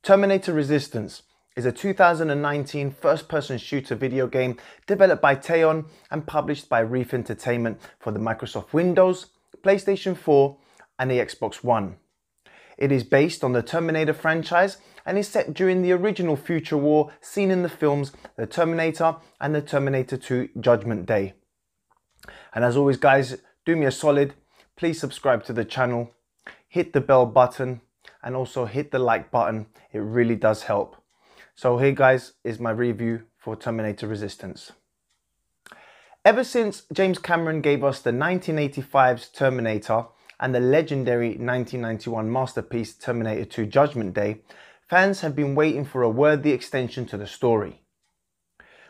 Terminator Resistance is a 2019 first-person shooter video game developed by Teon and published by Reef Entertainment for the Microsoft Windows, PlayStation 4 and the Xbox One. It is based on the Terminator franchise and is set during the original future war seen in the films The Terminator and The Terminator 2 Judgment Day. And as always guys, do me a solid, please subscribe to the channel, hit the bell button and also hit the like button, it really does help. So here guys is my review for Terminator Resistance. Ever since James Cameron gave us the 1985's Terminator and the legendary 1991 masterpiece Terminator 2 Judgment Day, fans have been waiting for a worthy extension to the story.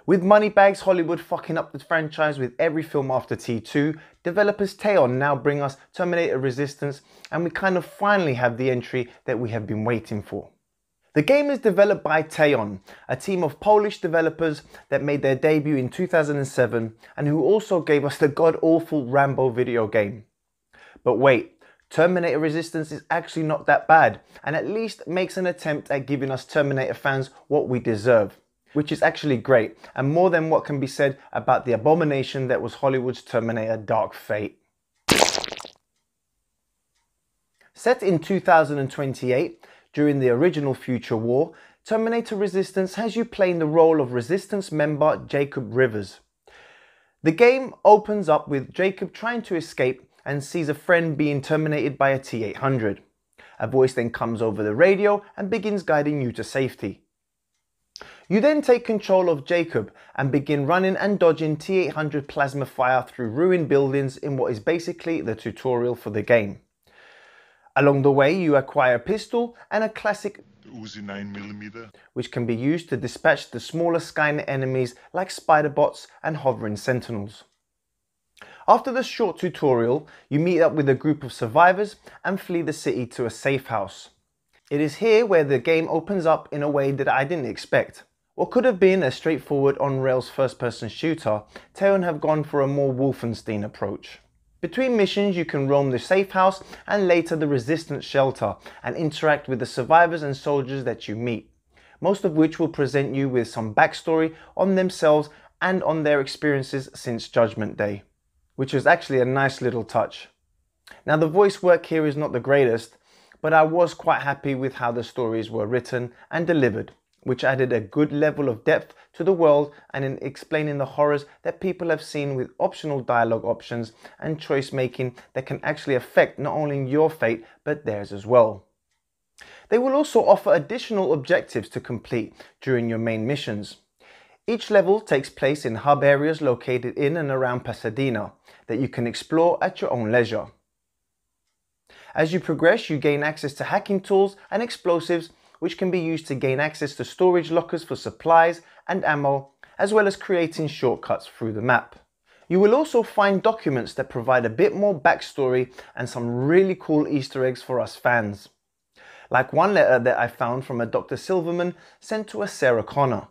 With moneybags Hollywood fucking up the franchise with every film after T2, developers Teon now bring us Terminator Resistance and we kind of finally have the entry that we have been waiting for. The game is developed by Teon, a team of Polish developers that made their debut in 2007 and who also gave us the god-awful Rambo video game. But wait, Terminator Resistance is actually not that bad and at least makes an attempt at giving us Terminator fans what we deserve, which is actually great and more than what can be said about the abomination that was Hollywood's Terminator Dark Fate. Set in 2028, during the original future war, Terminator Resistance has you playing the role of Resistance member Jacob Rivers. The game opens up with Jacob trying to escape and sees a friend being terminated by a T-800. A voice then comes over the radio and begins guiding you to safety. You then take control of Jacob and begin running and dodging T-800 plasma fire through ruined buildings in what is basically the tutorial for the game. Along the way you acquire a pistol and a classic Uzi 9mm, which can be used to dispatch the smaller Skynet enemies like spider bots and hovering sentinels. After the short tutorial, you meet up with a group of survivors and flee the city to a safe house. It is here where the game opens up in a way that I didn't expect. What could have been a straightforward on-rails first-person shooter, Teon have gone for a more Wolfenstein approach. Between missions you can roam the safe house and later the resistance shelter and interact with the survivors and soldiers that you meet, most of which will present you with some backstory on themselves and on their experiences since Judgment Day, which was actually a nice little touch. Now the voice work here is not the greatest, but I was quite happy with how the stories were written and delivered, which added a good level of depth to the world and in explaining the horrors that people have seen with optional dialogue options and choice making that can actually affect not only your fate but theirs as well. They will also offer additional objectives to complete during your main missions. Each level takes place in hub areas located in and around Pasadena that you can explore at your own leisure. As you progress, you gain access to hacking tools and explosives which can be used to gain access to storage lockers for supplies and ammo, as well as creating shortcuts through the map. You will also find documents that provide a bit more backstory and some really cool Easter eggs for us fans. Like one letter that I found from a Dr. Silverman sent to a Sarah Connor.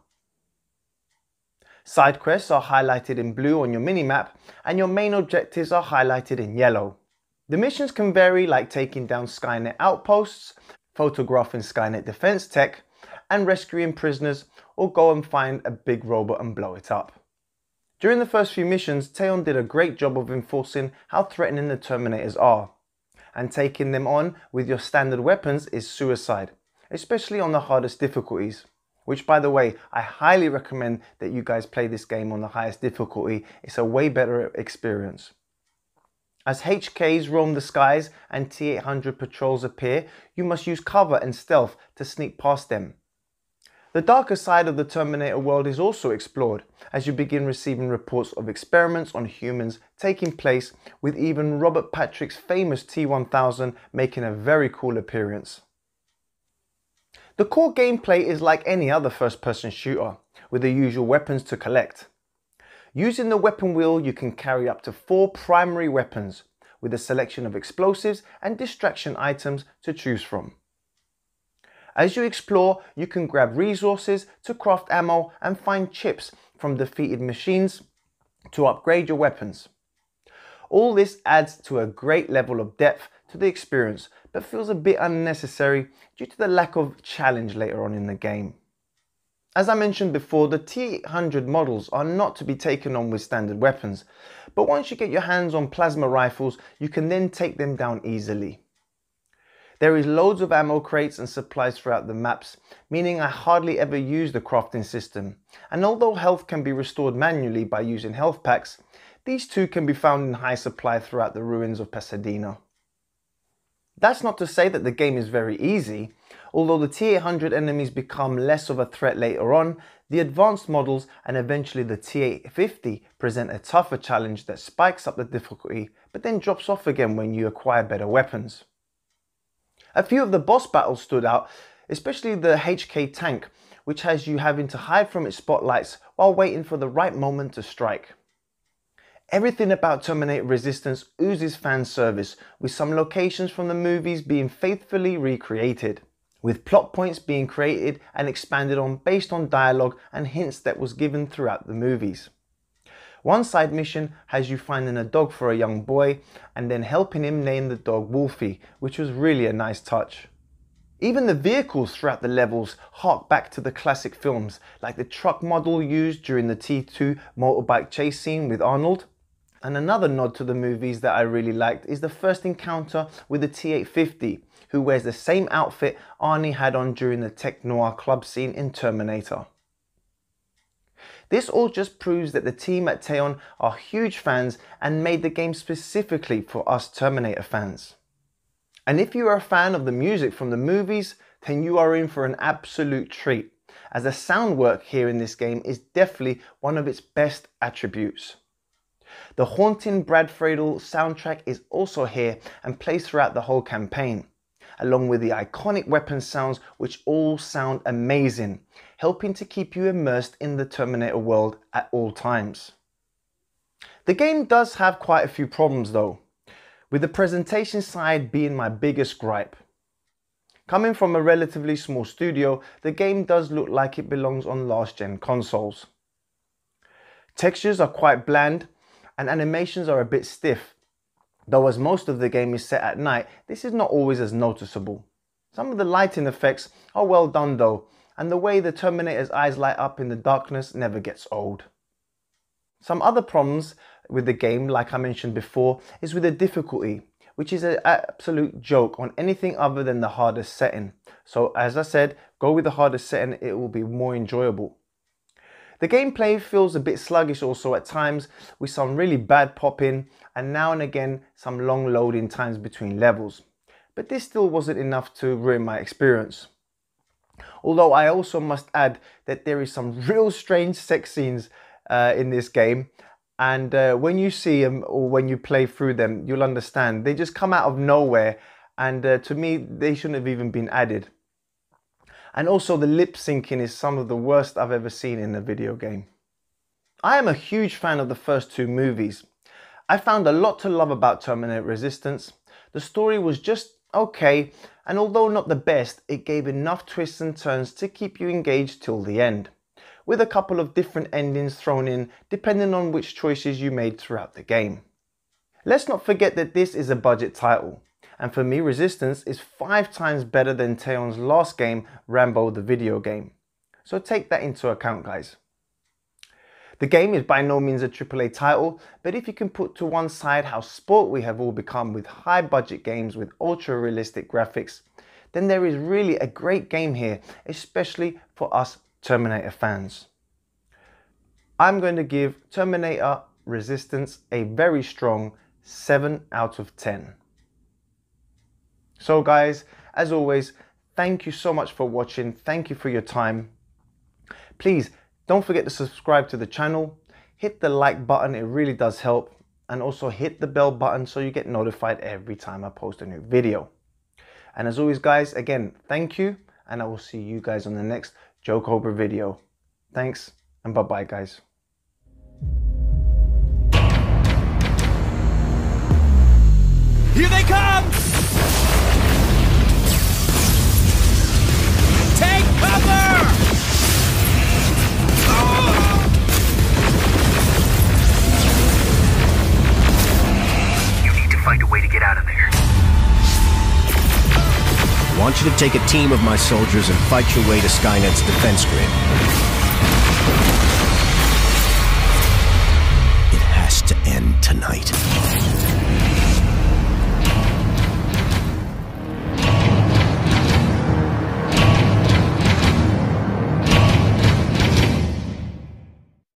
Side quests are highlighted in blue on your minimap and your main objectives are highlighted in yellow. The missions can vary, like taking down Skynet outposts, photographing Skynet defense tech and rescuing prisoners, or go and find a big robot and blow it up. During the first few missions, Teon did a great job of enforcing how threatening the Terminators are, and taking them on with your standard weapons is suicide, especially on the hardest difficulties, which by the way I highly recommend that you guys play this game on the highest difficulty. It's a way better experience. As HKs roam the skies and T-800 patrols appear, you must use cover and stealth to sneak past them. The darker side of the Terminator world is also explored as you begin receiving reports of experiments on humans taking place, with even Robert Patrick's famous T-1000 making a very cool appearance. The core gameplay is like any other first-person shooter, with the usual weapons to collect. Using the weapon wheel you can carry up to 4 primary weapons, with a selection of explosives and distraction items to choose from. As you explore, you can grab resources to craft ammo and find chips from defeated machines to upgrade your weapons. All this adds to a great level of depth to the experience, but feels a bit unnecessary due to the lack of challenge later on in the game. As I mentioned before, the T-800 models are not to be taken on with standard weapons, but once you get your hands on plasma rifles, you can then take them down easily. There is loads of ammo crates and supplies throughout the maps, meaning I hardly ever use the crafting system, and although health can be restored manually by using health packs, these too can be found in high supply throughout the ruins of Pasadena. That's not to say that the game is very easy. Although the T-800 enemies become less of a threat later on, the advanced models and eventually the T-850 present a tougher challenge that spikes up the difficulty but then drops off again when you acquire better weapons. A few of the boss battles stood out, especially the HK tank, which has you having to hide from its spotlights while waiting for the right moment to strike. Everything about Terminator Resistance oozes fan service, with some locations from the movies being faithfully recreated, with plot points being created and expanded on based on dialogue and hints that was given throughout the movies. One side mission has you finding a dog for a young boy and then helping him name the dog Wolfie, which was really a nice touch. Even the vehicles throughout the levels hark back to the classic films, like the truck model used during the T2 motorbike chase scene with Arnold. And another nod to the movies that I really liked is the first encounter with the T-850, who wears the same outfit Arnie had on during the tech noir club scene in Terminator. This all just proves that the team at Teon are huge fans and made the game specifically for us Terminator fans. And if you are a fan of the music from the movies, then you are in for an absolute treat, as the sound work here in this game is definitely one of its best attributes. The haunting Brad Friedel soundtrack is also here and plays throughout the whole campaign, along with the iconic weapon sounds which all sound amazing, helping to keep you immersed in the Terminator world at all times. The game does have quite a few problems though, with the presentation side being my biggest gripe. Coming from a relatively small studio, the game does look like it belongs on last gen consoles. Textures are quite bland and animations are a bit stiff, though as most of the game is set at night, this is not always as noticeable. Some of the lighting effects are well done though, and the way the Terminator's eyes light up in the darkness never gets old. Some other problems with the game, like I mentioned before, is with the difficulty, which is an absolute joke on anything other than the hardest setting. So as I said, go with the hardest setting, it will be more enjoyable. The gameplay feels a bit sluggish also at times, with some really bad pop-in and now and again some long loading times between levels. But this still wasn't enough to ruin my experience. Although I also must add that there is some real strange sex scenes in this game, and when you see them or when you play through them, you'll understand. They just come out of nowhere, and to me they shouldn't have even been added. And also the lip syncing is some of the worst I've ever seen in a video game. I am a huge fan of the first two movies. I found a lot to love about Terminator Resistance. The story was just okay, and although not the best, it gave enough twists and turns to keep you engaged till the end, with a couple of different endings thrown in depending on which choices you made throughout the game. Let's not forget that this is a budget title. And for me, Resistance is 5 times better than Teon's last game, Rambo the video game. So take that into account, guys. The game is by no means a AAA title, but if you can put to one side how spoilt we have all become with high budget games with ultra realistic graphics, then there is really a great game here, especially for us Terminator fans. I'm going to give Terminator Resistance a very strong 7 out of 10. So guys, as always, thank you so much for watching. Thank you for your time. Please don't forget to subscribe to the channel. Hit the like button, it really does help. And also hit the bell button so you get notified every time I post a new video. And as always guys, again, thank you. And I will see you guys on the next Joe Cobra video. Thanks and bye bye guys. Here they come! Take cover! You need to find a way to get out of there. I want you to take a team of my soldiers and fight your way to Skynet's defense grid. It has to end tonight.